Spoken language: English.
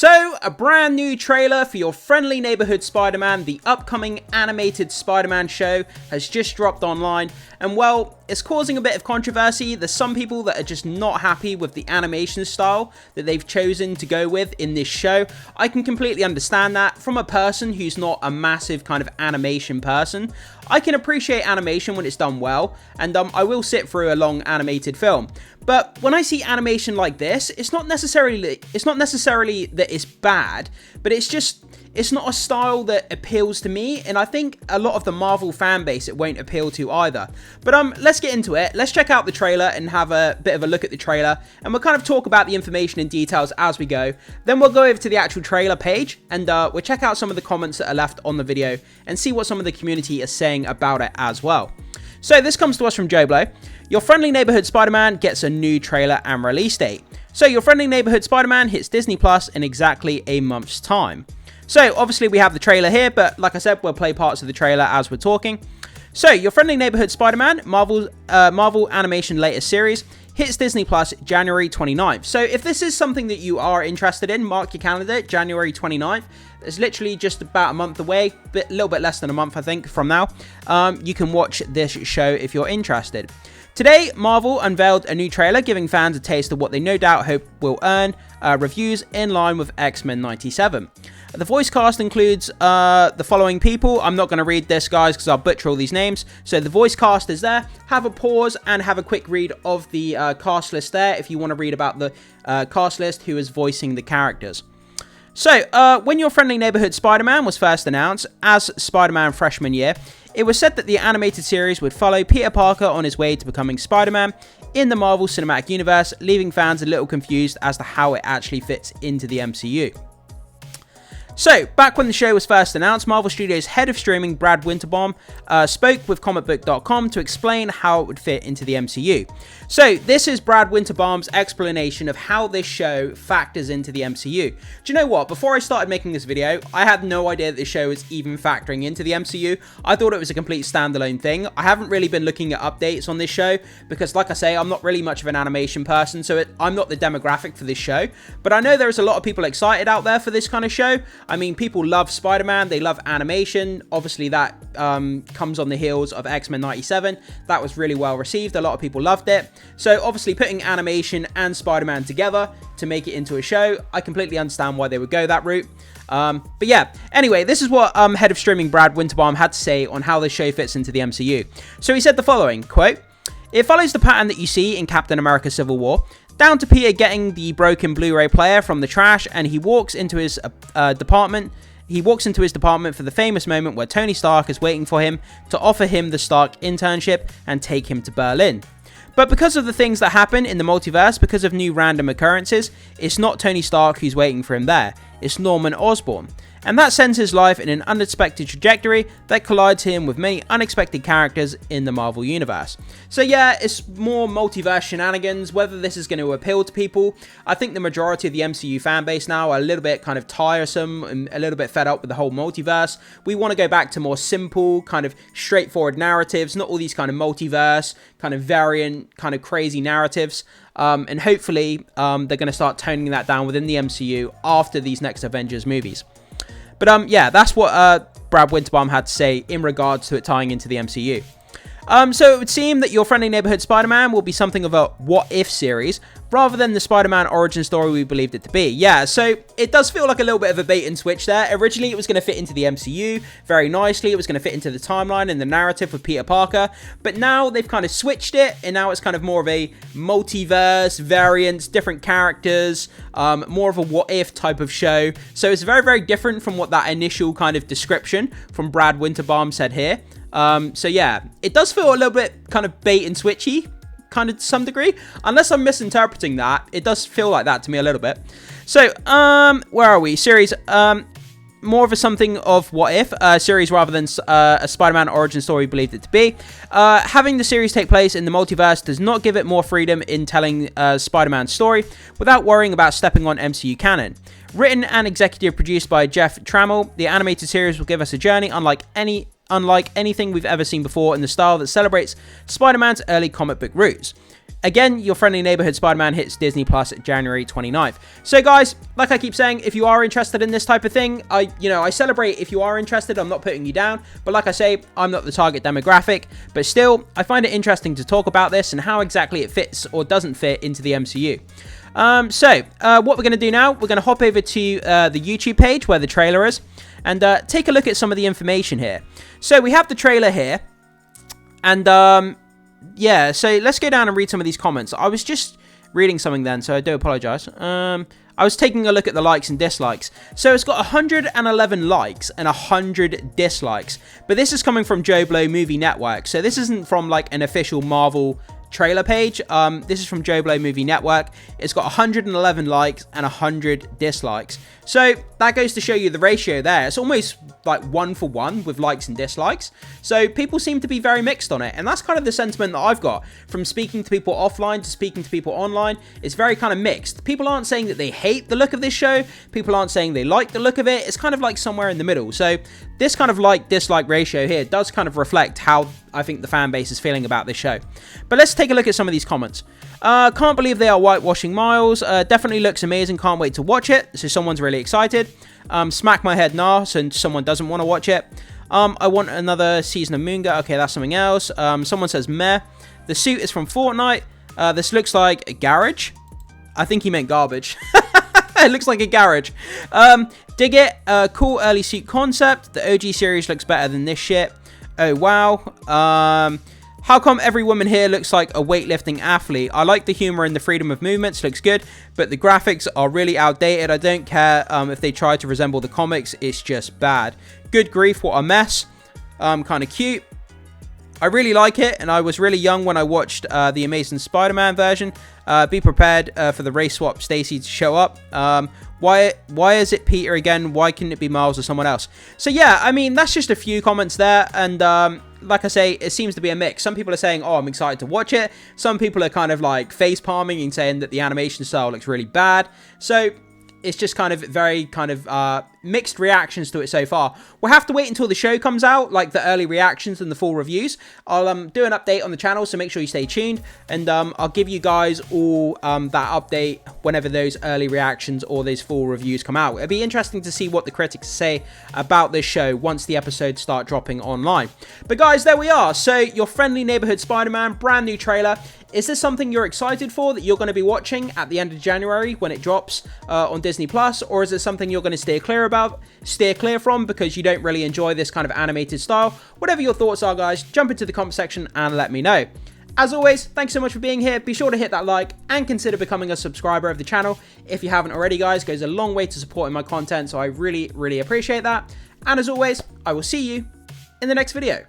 So, a brand new trailer for your friendly neighborhood Spider-Man, the upcoming animated Spider-Man show, has just dropped online, and well, it's causing a bit of controversy. There's some people that are just not happy with the animation style that they've chosen to go with in this show. I can completely understand that. From a person who's not a massive kind of animation person, I can appreciate animation when it's done well, and I will sit through a long animated film. But when I see animation like this, it's not necessarily that it's bad, but it's not a style that appeals to me, and I think a lot of the Marvel fan base it won't appeal to either. But let's get into it. Let's check out the trailer and have a bit of a look at the trailer, and we'll kind of talk about the information and details as we go. Then we'll go over to the actual trailer page, and we'll check out some of the comments that are left on the video and see what some of the community is saying about it as well. So this comes to us from Joe Blow. Your friendly neighborhood Spider-Man gets a new trailer and release date. So your friendly neighborhood Spider-Man hits Disney Plus in exactly a month's time. So obviously we have the trailer here, but like I said, we'll play parts of the trailer as we're talking. So your friendly neighborhood Spider-Man, Marvel animation latest series, hits Disney Plus January 29th. So if this is something that you are interested in, mark your calendar, January 29th. It's literally just about a month away, a little bit less than a month, I think, from now. You can watch this show if you're interested. Today, Marvel unveiled a new trailer, giving fans a taste of what they no doubt hope will earn reviews in line with X-Men 97. The voice cast includes the following people. I'm not going to read this, guys, because I'll butcher all these names. So the voice cast is there. Have a pause and have a quick read of the cast list there if you want to read about the cast list who is voicing the characters. So, when your friendly neighborhood Spider-Man was first announced as Spider-Man freshman year, it was said that the animated series would follow Peter Parker on his way to becoming Spider-Man in the Marvel Cinematic Universe, leaving fans a little confused as to how it actually fits into the MCU. So, back when the show was first announced, Marvel Studios' head of streaming, Brad Winterbaum, spoke with comicbook.com to explain how it would fit into the MCU. So, this is Brad Winterbaum's explanation of how this show factors into the MCU. Do you know what? Before I started making this video, I had no idea that this show was even factoring into the MCU. I thought it was a complete standalone thing. I haven't really been looking at updates on this show because, like I say, I'm not really much of an animation person, so I'm not the demographic for this show. But I know there's a lot of people excited out there for this kind of show. I mean, people love Spider-Man, they love animation. Obviously, that comes on the heels of X-Men 97. That was really well received. A lot of people loved it. So, obviously, putting animation and Spider-Man together to make it into a show, I completely understand why they would go that route. But yeah, anyway, this is what head of streaming Brad Winterbaum had to say on how this show fits into the MCU. So, he said the following, quote, "It follows the pattern that you see in Captain America Civil War. Down to Peter getting the broken Blu-ray player from the trash, and he walks into his department. He walks into his department for the famous moment where Tony Stark is waiting for him to offer him the Stark internship and take him to Berlin. But because of the things that happen in the multiverse, because of new random occurrences, it's not Tony Stark who's waiting for him there. It's Norman Osborn. And that sends his life in an unexpected trajectory that collides him with many unexpected characters in the Marvel Universe." So yeah, it's more multiverse shenanigans. Whether this is going to appeal to people, I think the majority of the MCU fan base now are a little bit kind of tiresome and a little bit fed up with the whole multiverse. We want to go back to more simple, kind of straightforward narratives, not all these kind of multiverse, kind of variant, kind of crazy narratives. And hopefully they're going to start toning that down within the MCU after these next Avengers movies. But yeah, that's what Brad Winterbaum had to say in regards to it tying into the MCU. So it would seem that your friendly neighborhood Spider-Man will be something of a what-if series, rather than the Spider-Man origin story we believed it to be. Yeah, so it does feel like a little bit of a bait and switch there. Originally, it was going to fit into the MCU very nicely. It was going to fit into the timeline and the narrative with Peter Parker. But now they've kind of switched it, and now it's kind of more of a multiverse, variants, different characters, more of a what-if type of show. So it's very, very different from what that initial kind of description from Brad Winterbaum said here. So yeah, it does feel a little bit kind of bait and switchy, kind of to some degree. Unless I'm misinterpreting that, it does feel like that to me a little bit. So, where are we? Series, more of a something of what if series rather than a Spider-Man origin story we believed it to be. Having the series take place in the multiverse does not give it more freedom in telling Spider-Man's story without worrying about stepping on MCU canon. Written and executive produced by Jeff Trammell, the animated series will give us a journey unlike any unlike anything we've ever seen before in the style that celebrates Spider-Man's early comic book roots. Again, your friendly neighborhood Spider-Man hits Disney Plus at January 29th. So guys, like I keep saying, if you are interested in this type of thing, I celebrate if you are interested. I'm not putting you down, but like I say, I'm not the target demographic, but still, I find it interesting to talk about this and how exactly it fits or doesn't fit into the MCU. What we're going to do now, we're going to hop over to the YouTube page where the trailer is and take a look at some of the information here. So we have the trailer here, and yeah, so let's go down and read some of these comments. I was just reading something then, so I do apologize. I was taking a look at the likes and dislikes. So it's got 111 likes and 100 dislikes. But this is coming from Joe Blow Movie Network. So this isn't from like an official Marvel trailer page. This is from Joe Blow Movie Network. It's got 111 likes and 100 dislikes. So that goes to show you the ratio there. It's almost like 1-for-1 with likes and dislikes. So people seem to be very mixed on it. And that's kind of the sentiment that I've got from speaking to people offline to speaking to people online. It's very kind of mixed. People aren't saying that they hate the look of this show. People aren't saying they like the look of it. It's kind of like somewhere in the middle. So this kind of like-dislike ratio here does kind of reflect how I think the fan base is feeling about this show. But let's take a look at some of these comments. Can't believe they are whitewashing Miles. Definitely looks amazing. Can't wait to watch it. So someone's really excited. Smack my head nah, so someone doesn't want to watch it. I want another season of Moonga. Okay, that's something else. Someone says meh. The suit is from Fortnite. This looks like a garage. I think he meant garbage. It looks like a garage. Dig it. Cool early suit concept. The OG series looks better than this shit. Oh, wow. How come every woman here looks like a weightlifting athlete? I like the humor and the freedom of movements, looks good, but the graphics are really outdated. I don't care if they try to resemble the comics, it's just bad. Good grief, what a mess. Kind of cute. I really like it, and I was really young when I watched the Amazing Spider-Man version. Be prepared for the race swap Stacy to show up. Why is it Peter again? Why couldn't it be Miles or someone else? So yeah, I mean, that's just a few comments there, and like I say, it seems to be a mix. Some people are saying, oh, I'm excited to watch it. Some people are kind of like face palming and saying that the animation style looks really bad. So it's just kind of very kind of mixed reactions to it so far. We'll have to wait until the show comes out, like the early reactions and the full reviews. I'll do an update on the channel, so make sure you stay tuned, and I'll give you guys all that update whenever those early reactions or those full reviews come out. It'll be interesting to see what the critics say about this show once the episodes start dropping online. But guys, there we are. So your friendly neighborhood Spider-Man, brand new trailer. Is this something you're excited for, that you're going to be watching at the end of January when it drops on Disney Plus, or is it something you're going to steer clear from because you don't really enjoy this kind of animated style? Whatever your thoughts are, guys, jump into the comment section and let me know. As always, thanks so much for being here. Be sure to hit that like and consider becoming a subscriber of the channel if you haven't already, guys. It goes a long way to supporting my content, so I really, really appreciate that. And as always, I will see you in the next video.